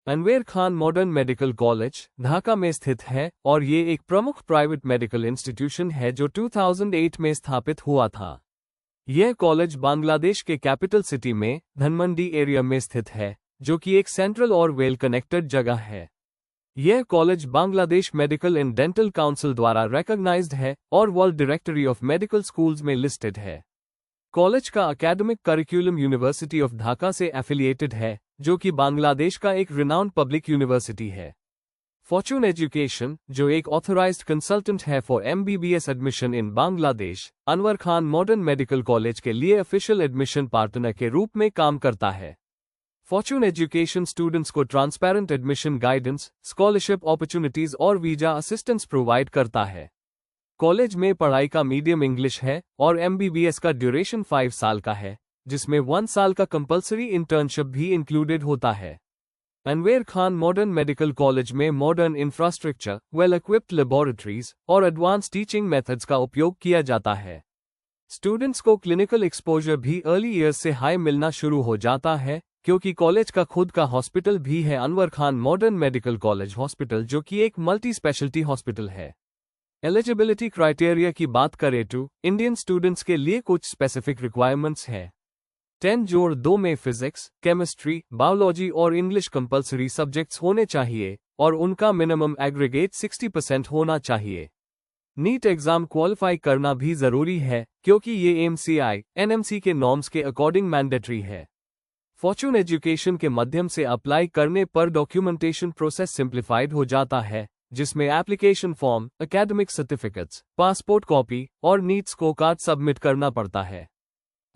Anwar Khan modern medical college Dhaka में स्थित है और ये एक प्रमुख प्राइवेट मेडिकल इंस्टीट्यूशन है जो 2008 में स्थापित हुआ था। यह कॉलेज बांग्लादेश के कैपिटल सिटी में धनमंडी एरिया में स्थित है, जो कि एक सेंट्रल और वेल कनेक्टेड जगह है। यह college Bangladesh medical and dental council द्वारा रिकॉग्नाइज्ड है और world directory of medical schools में लिस्टेड है। कॉलेज का academic curriculum university of Dhaka से एफिलिएटेड है, जो कि बांग्लादेश का एक रिनाउंड पब्लिक यूनिवर्सिटी है। फॉर्चून एजुकेशन, जो एक ऑथराइज्ड कंसल्टेंट है for MBBS admission in Bangladesh, Anwar Khan modern medical college के लिए ऑफिशियल एडमिशन पार्टनर के रूप में काम करता है। फॉर्चून एजुकेशन स्टूडेंट्स को transparent admission guidance, scholarship opportunities और वीजा असिस्टेंस प्रोवाइड करता है। कॉलेज में पढ़ाई का मीडियम इंग्लिश है और एमबीबीएस का ड्यूरेशन 5 साल का है, जिसमें 1 साल का कंपलसरी इंटर्नशिप भी इंक्लूडेड होता है। Anwar Khan modern medical college में modern infrastructure, well equipped laboratories और एडवांस टीचिंग मेथड्स का उपयोग किया जाता है। स्टूडेंट्स को क्लिनिकल एक्सपोजर भी अर्ली ईयर्स से हाई मिलना शुरू हो जाता है, क्योंकि कॉलेज का खुद का हॉस्पिटल भी है, Anwar Khan modern medical college hospital, जो कि एक मल्टी स्पेशलिटी हॉस्पिटल है। एलिजिबिलिटी क्राइटेरिया की बात करें तो इंडियन स्टूडेंट्स के लिए कुछ स्पेसिफिक रिक्वायरमेंट्स हैं। 10-2 में फिजिक्स, केमिस्ट्री, बायोलॉजी और इंग्लिश कंपलसरी सब्जेक्ट्स होने चाहिए और उनका मिनिमम एग्रीगेट 60% होना चाहिए। नीट एग्जाम क्वालिफाई करना भी जरूरी है, क्योंकि ये एमसीआई, एनएमसी के नॉर्म्स के अकॉर्डिंग मैंडेटरी है। फॉर्चून एजुकेशन के माध्यम से अप्लाई करने पर डॉक्यूमेंटेशन प्रोसेस सिंप्लीफाइड हो जाता है, जिसमें application form, academic certificates, passport copy और नीट स्कोर कार्ड सबमिट करना पड़ता है।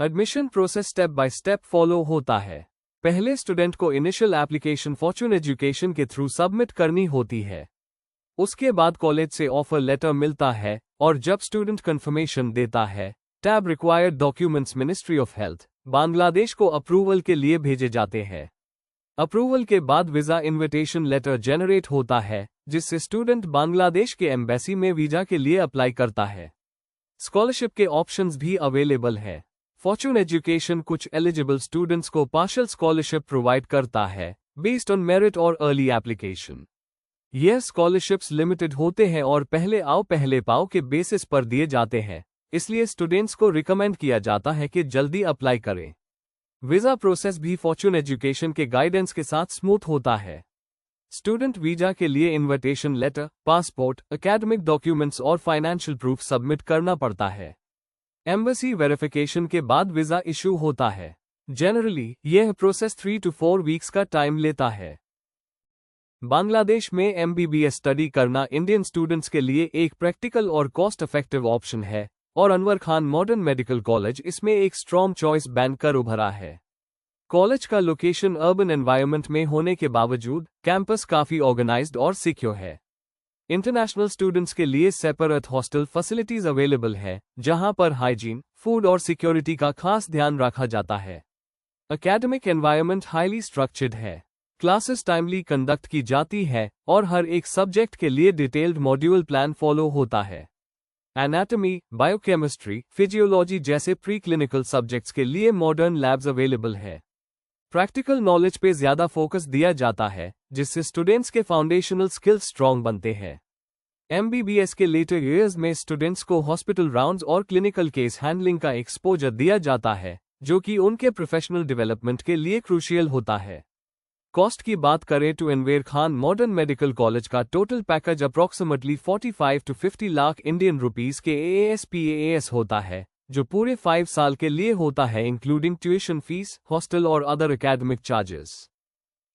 Admission process step by step follow होता है। पहले स्टूडेंट को इनिशियल एप्लीकेशन फॉर्चून एजुकेशन के थ्रू सबमिट करनी होती है। उसके बाद कॉलेज से ऑफर लेटर मिलता है और जब स्टूडेंट कंफर्मेशन देता है, tab required documents ministry of health, Bangladesh को अप्रूवल के लिए भेजे जाते हैं। अप्रूवल के बाद वीजा इन्विटेशन लेटर जनरेट होता है, जिससे स्टूडेंट बांग्लादेश के एम्बेसी में वीजा के लिए अप्लाई करता है। स्कॉलरशिप के ऑप्शंस भी अवेलेबल है। फॉर्चून एजुकेशन कुछ एलिजिबल स्टूडेंट्स को पार्शियल स्कॉलरशिप प्रोवाइड करता है, बेस्ड ऑन मेरिट और अर्ली एप्लीकेशन। यह स्कॉलरशिप्स लिमिटेड होते हैं और पहले आओ पहले पाओ के बेसिस पर दिए जाते हैं, इसलिए स्टूडेंट्स को रिकमेंड किया जाता है कि जल्दी अप्लाई करें। वीजा प्रोसेस भी फॉर्चून एजुकेशन के गाइडेंस के साथ स्मूथ होता है। स्टूडेंट वीजा के लिए invitation letter, passport, academic documents और फाइनेंशियल प्रूफ सबमिट करना पड़ता है। एम्बेसी वेरिफिकेशन के बाद वीजा इशू होता है। जनरली यह प्रोसेस 3 to 4 वीक्स का टाइम लेता है। बांग्लादेश में एमबीबीएस स्टडी करना इंडियन स्टूडेंट्स के लिए एक प्रैक्टिकल और कॉस्ट इफेक्टिव ऑप्शन है और Anwar Khan modern medical college इसमें एक स्ट्रॉन्ग चॉइस बनकर उभरा है। कॉलेज का लोकेशन अर्बन एनवायरनमेंट में होने के बावजूद कैंपस काफी ऑर्गेनाइज्ड और सिक्योर है। इंटरनेशनल स्टूडेंट्स के लिए सेपरेट हॉस्टल फैसिलिटीज अवेलेबल है, जहां पर हाइजीन, फूड और सिक्योरिटी का खास ध्यान रखा जाता है। एकेडमिक एनवायरनमेंट हाईली स्ट्रक्चर्ड है। क्लासेस टाइमली कंडक्ट की जाती है और हर एक सब्जेक्ट के लिए डिटेल्ड मॉड्यूल प्लान फॉलो होता है। एनाटॉमी, बायोकेमिस्ट्री, फिजियोलॉजी जैसे प्री क्लिनिकल सब्जेक्ट्स के लिए मॉडर्न लैब्स अवेलेबल है। प्रैक्टिकल नॉलेज पे ज्यादा फोकस दिया जाता है, जिससे स्टूडेंट्स के फाउंडेशनल स्किल्स स्ट्रॉन्ग बनते हैं। एमबीबीएस के लेटर ईयर्स में स्टूडेंट्स को हॉस्पिटल राउंड्स और क्लिनिकल केस हैंडलिंग का एक्सपोजर दिया जाता है, जो कि उनके प्रोफेशनल डेवलपमेंट के लिए क्रूशियल होता है। कॉस्ट की बात करें तो Anwar Khan modern medical college का total package approximately 45 to 50 lakh Indian rupees के AAS होता है, जो पूरे 5 साल के लिए होता है, इंक्लूडिंग ट्यूशन फीस, हॉस्टल और अदर एकेडमिक चार्जेस।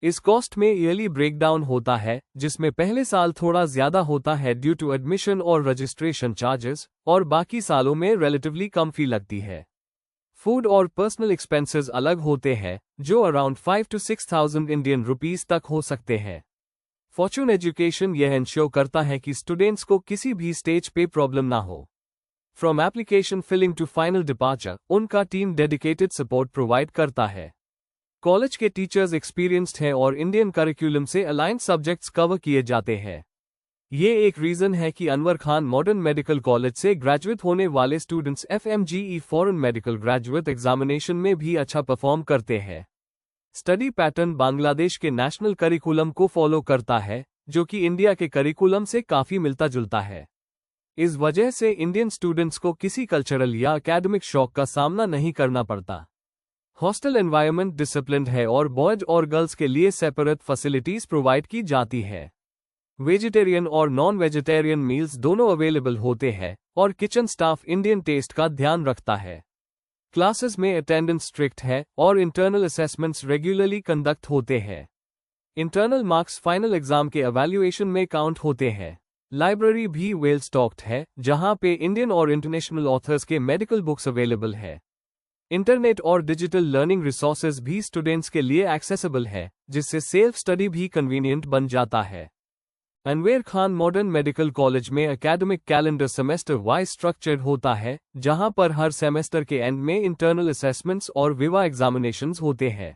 इस कॉस्ट में ईयरली ब्रेकडाउन होता है, जिसमें पहले साल थोड़ा ज्यादा होता है ड्यू टू एडमिशन और रजिस्ट्रेशन चार्जेस, और बाकी सालों में रिलेटिवली कम फी लगती है। फूड और पर्सनल एक्सपेंसेस अलग होते हैं, जो अराउंड 5 to 6,000 इंडियन रुपीस तक हो सकते हैं। फॉर्चून एजुकेशन यह इंश्योर करता है कि स्टूडेंट्स को किसी भी स्टेज पे प्रॉब्लम ना हो। From application filling to final departure, उनका टीम डेडिकेटेड सपोर्ट प्रोवाइड करता है। कॉलेज के टीचर्स एक्सपीरियंस्ड हैं और इंडियन करिकुलम से अलाइंड सब्जेक्ट्स कवर किए जाते हैं। ये एक रीजन है कि Anwar Khan modern medical college से ग्रेजुएट होने वाले students FMGE foreign medical graduate examination में भी अच्छा परफॉर्म करते हैं। स्टडी पैटर्न बांग्लादेश के नेशनल करिकुलम को फॉलो करता है, जो कि इंडिया के करिकुलम से काफी मिलता जुलता है। इस वजह से इंडियन स्टूडेंट्स को किसी कल्चरल या एकेडमिक शॉक का सामना नहीं करना पड़ता। हॉस्टल एनवायरनमेंट डिसिप्लिन्ड है और बॉयज और गर्ल्स के लिए सेपरेट फैसिलिटीज प्रोवाइड की जाती है। वेजिटेरियन और नॉन वेजिटेरियन मील्स दोनों अवेलेबल होते हैं और किचन स्टाफ इंडियन टेस्ट का ध्यान रखता है। क्लासेस में अटेंडेंस स्ट्रिक्ट है और इंटरनल असेसमेंट्स रेगुलरली कंडक्ट होते हैं। इंटरनल मार्क्स फाइनल एग्जाम के एवैल्यूएशन में काउंट होते हैं। लाइब्रेरी भी वेल स्टॉक्ड है, जहां पे इंडियन और इंटरनेशनल ऑथर्स के मेडिकल बुक्स अवेलेबल है। इंटरनेट और डिजिटल लर्निंग रिसोर्सेज भी स्टूडेंट्स के लिए एक्सेसिबल है, जिससे सेल्फ स्टडी भी कन्वीनियंट बन जाता है। Anwar Khan modern medical college में academic calendar semester wise structured होता है, जहां पर हर सेमेस्टर के एंड में इंटरनल असेसमेंट्स और विवा एग्जामिनेशंस होते हैं।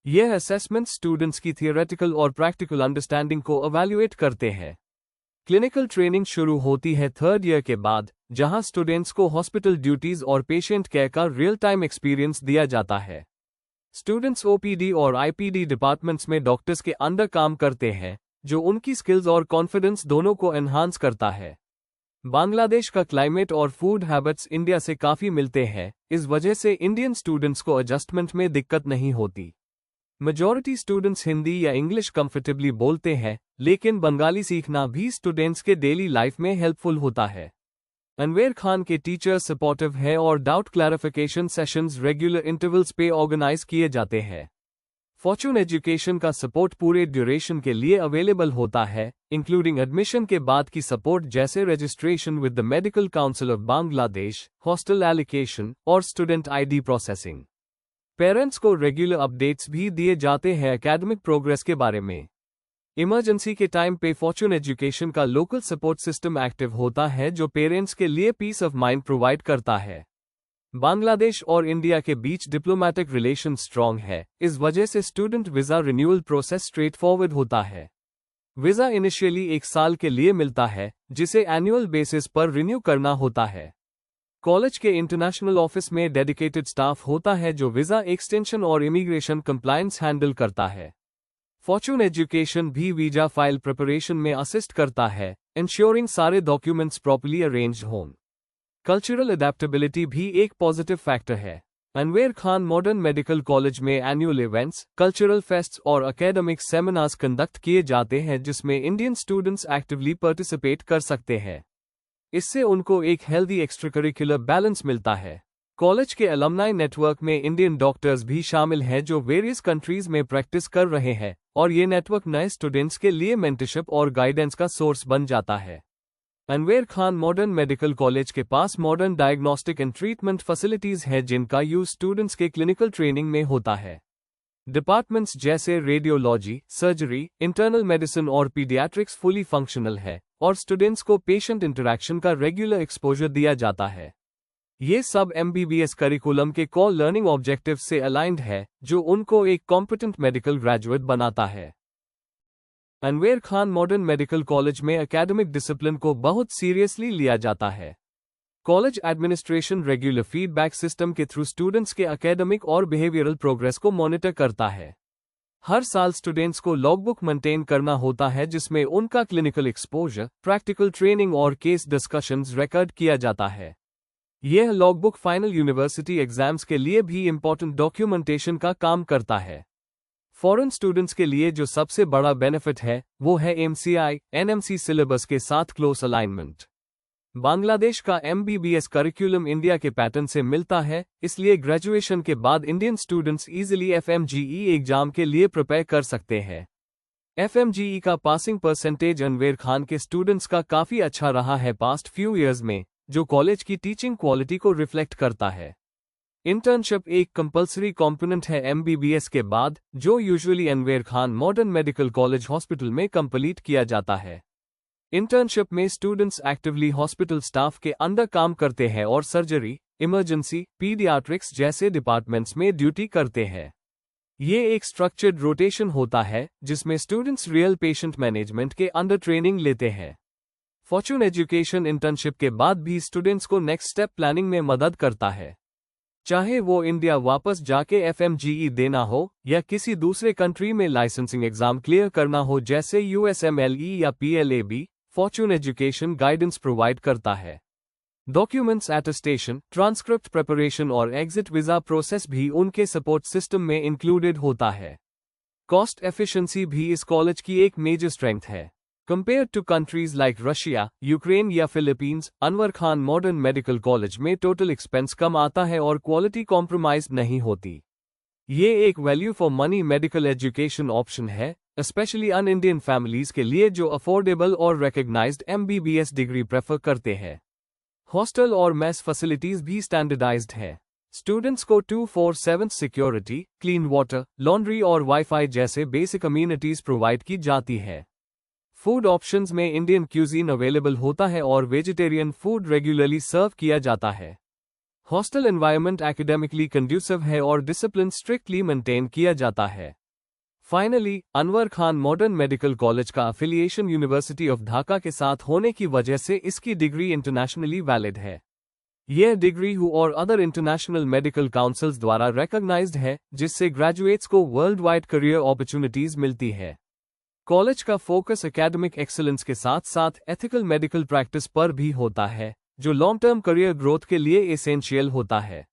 यह असेसमेंट्स स्टूडेंट्स की थियोरेटिकल और प्रैक्टिकल अंडरस्टैंडिंग को इवैल्यूएट करते हैं। क्लिनिकल ट्रेनिंग शुरू होती है थर्ड ईयर के बाद, जहां स्टूडेंट्स को हॉस्पिटल ड्यूटीज और पेशेंट केयर का रियल टाइम एक्सपीरियंस दिया जाता है। स्टूडेंट्स ओपीडी और आईपीडी डिपार्टमेंट्स में डॉक्टर्स के अंडर काम करते हैं, जो उनकी स्किल्स और कॉन्फिडेंस दोनों को एनहांस करता है। बांग्लादेश का क्लाइमेट और फूड हैबिट्स इंडिया से काफी मिलते हैं, इस वजह से इंडियन स्टूडेंट्स को एडजस्टमेंट में दिक्कत नहीं होती। मेजॉरिटी स्टूडेंट्स हिंदी या इंग्लिश कंफर्टेबली बोलते हैं, लेकिन बंगाली सीखना भी स्टूडेंट्स के डेली लाइफ में हेल्पफुल होता है। अनवर खान के टीचर्स सपोर्टिव है और doubt clarification sessions regular intervals पे ऑर्गेनाइज किए जाते हैं। फॉर्चून एजुकेशन का सपोर्ट पूरे ड्यूरेशन के लिए अवेलेबल होता है, इंक्लूडिंग एडमिशन के बाद की सपोर्ट जैसे registration with the medical council of Bangladesh, hostel allocation और स्टूडेंट आईडी प्रोसेसिंग। पेरेंट्स को रेगुलर अपडेट्स भी दिए जाते हैं एकेडमिक प्रोग्रेस के बारे में। इमरजेंसी के टाइम पे फॉर्चून एजुकेशन का लोकल सपोर्ट सिस्टम एक्टिव होता है, जो पेरेंट्स के लिए पीस ऑफ माइंड प्रोवाइड करता है। बांग्लादेश और इंडिया के बीच डिप्लोमेटिक रिलेशन स्ट्रॉन्ग है, इस वजह से student visa renewal process straight forward होता है। वीजा इनिशियली 1 साल के लिए मिलता है, जिसे एनुअल बेसिस पर रिन्यू करना होता है। कॉलेज के इंटरनेशनल ऑफिस में डेडिकेटेड स्टाफ होता है जो वीजा एक्सटेंशन और इमिग्रेशन कंप्लायंस हैंडल करता है। फॉर्चून एजुकेशन भी वीजा फाइल प्रिपरेशन में असिस्ट करता है, इंश्योरिंग सारे डॉक्यूमेंट्स प्रॉपर्ली अरेंज्ड हों। कल्चरल अडेप्टेबिलिटी भी एक पॉजिटिव फैक्टर है। Anwar Khan modern medical college में एनुअल इवेंट्स, कल्चरल फेस्ट्स और एकेडमिक सेमिनार्स कंडक्ट किए जाते हैं, जिसमें इंडियन स्टूडेंट्स एक्टिवली पार्टिसिपेट कर सकते हैं। इससे उनको एक हेल्दी एक्स्ट्राकरिकुलर बैलेंस मिलता है। कॉलेज के अलुमनाई नेटवर्क में इंडियन डॉक्टर्स भी शामिल हैं जो वेरियस कंट्रीज में प्रैक्टिस कर रहे हैं, और ये नेटवर्क नए स्टूडेंट्स के लिए मेंटरशिप और गाइडेंस का सोर्स बन जाता है। Anwar Khan modern medical college के पास modern diagnostic and treatment facilities है, जिनका यूज स्टूडेंट्स के क्लिनिकल ट्रेनिंग में होता है। डिपार्टमेंट्स जैसे रेडियोलॉजी, सर्जरी, इंटरनल मेडिसिन और पीडियाट्रिक्स फुली फंक्शनल है, और स्टूडेंट्स को पेशेंट इंटरैक्शन का रेगुलर एक्सपोजर दिया जाता है। ये सब एमबीबीएस करिकुलम के कोर लर्निंग ऑब्जेक्टिव से अलाइंड है, जो उनको एक कॉम्पिटेंट मेडिकल ग्रेजुएट बनाता है। Anwar Khan modern medical college में एकेडमिक डिसिप्लिन को बहुत सीरियसली लिया जाता है। College administration regular feedback system के थ्रू स्टूडेंट्स के एकेडमिक और बिहेवियरल प्रोग्रेस को मॉनिटर करता है। हर साल स्टूडेंट्स को लॉगबुक मेंटेन करना होता है, जिसमें उनका क्लिनिकल एक्सपोजर, प्रैक्टिकल ट्रेनिंग और केस डिस्कशंस रिकॉर्ड किया जाता है। यह लॉगबुक फाइनल यूनिवर्सिटी एग्जाम्स के लिए भी इंपॉर्टेंट डॉक्यूमेंटेशन का काम करता है। फॉरेन स्टूडेंट्स के लिए जो सबसे बड़ा बेनिफिट है, वो है एमसीआई, एनएमसी सिलेबस के साथ क्लोज अलाइनमेंट। बांग्लादेश का एमबीबीएस करिकुलम इंडिया के पैटर्न से मिलता है, इसलिए ग्रेजुएशन के बाद Indian students easily FMGE exam के लिए प्रिपेयर कर सकते हैं। एफएमजीई का पासिंग परसेंटेज अनवर खान के स्टूडेंट्स का काफी अच्छा रहा है पास्ट फ्यू ईयर्स में, जो कॉलेज की टीचिंग क्वालिटी को रिफ्लेक्ट करता है। इंटर्नशिप एक कंपल्सरी कॉम्पोनेंट है एमबीबीएस के बाद, जो usually Anwar Khan modern medical college hospital में कंप्लीट किया जाता है। इंटर्नशिप में स्टूडेंट्स एक्टिवली हॉस्पिटल स्टाफ के अंदर काम करते हैं और सर्जरी, इमरजेंसी, पीडियाट्रिक्स जैसे डिपार्टमेंट्स में ड्यूटी करते हैं। ये एक स्ट्रक्चर्ड रोटेशन होता है, जिसमें स्टूडेंट्स रियल पेशेंट मैनेजमेंट के अंडर ट्रेनिंग लेते हैं। फॉर्चून एजुकेशन इंटर्नशिप के बाद भी स्टूडेंट्स को नेक्स्ट स्टेप प्लानिंग में मदद करता है। चाहे वो इंडिया वापस जाके FMGE देना हो या किसी दूसरे कंट्री में लाइसेंसिंग एग्जाम क्लियर करना हो जैसे USMLE या PLAB, Fortune education guidance provide करता है। डॉक्यूमेंट्स अटेस्टेशन, ट्रांसक्रिप्ट प्रिपरेशन और एग्जिट वीजा प्रोसेस भी उनके सपोर्ट सिस्टम में इंक्लूडेड होता है। कॉस्ट एफिशिएंसी भी इस कॉलेज की एक मेजर स्ट्रेंथ है। Compared to countries like Russia, Ukraine या Philippines, Anwar Khan modern medical college में टोटल एक्सपेंस कम आता है और क्वालिटी कॉम्प्रोमाइज नहीं होती। ये एक value for money medical education option है, स्पेशली अन इंडियन फैमिलीज के लिए जो अफोर्डेबल और रिकॉग्नाइज्ड MBBS डिग्री प्रेफर करते हैं। हॉस्टल और मेस फैसिलिटीज भी स्टैंडर्डाइज्ड है। स्टूडेंट्स को 24/7 सिक्योरिटी, क्लीन वाटर, लॉन्ड्री और वाईफाई जैसे बेसिक अम्यूनिटीज प्रोवाइड की जाती है। फूड ऑप्शंस में इंडियन क्यूजीन अवेलेबल होता है और वेजिटेरियन फूड रेगुलरली सर्व किया जाता है। हॉस्टल एनवायरनमेंट एकेडमिकली कंड्यूसिव है और डिसिप्लिन स्ट्रिक्टली मेंटेन किया जाता है। Finally, Anwar Khan modern medical college का अफिलिएशन यूनिवर्सिटी ऑफ ढाका के साथ होने की वजह से इसकी डिग्री इंटरनेशनली वैलिड है। यह डिग्री WHO और अदर इंटरनेशनल मेडिकल काउंसिल्स द्वारा रिकॉग्नाइज्ड है, जिससे ग्रेजुएट्स को वर्ल्ड वाइड करियर अपॉर्चुनिटीज मिलती है। कॉलेज का फोकस एकेडमिक एक्सीलेंस के साथ साथ एथिकल मेडिकल प्रैक्टिस पर भी होता है, जो लॉन्ग टर्म करियर ग्रोथ के लिए एसेंशियल होता है।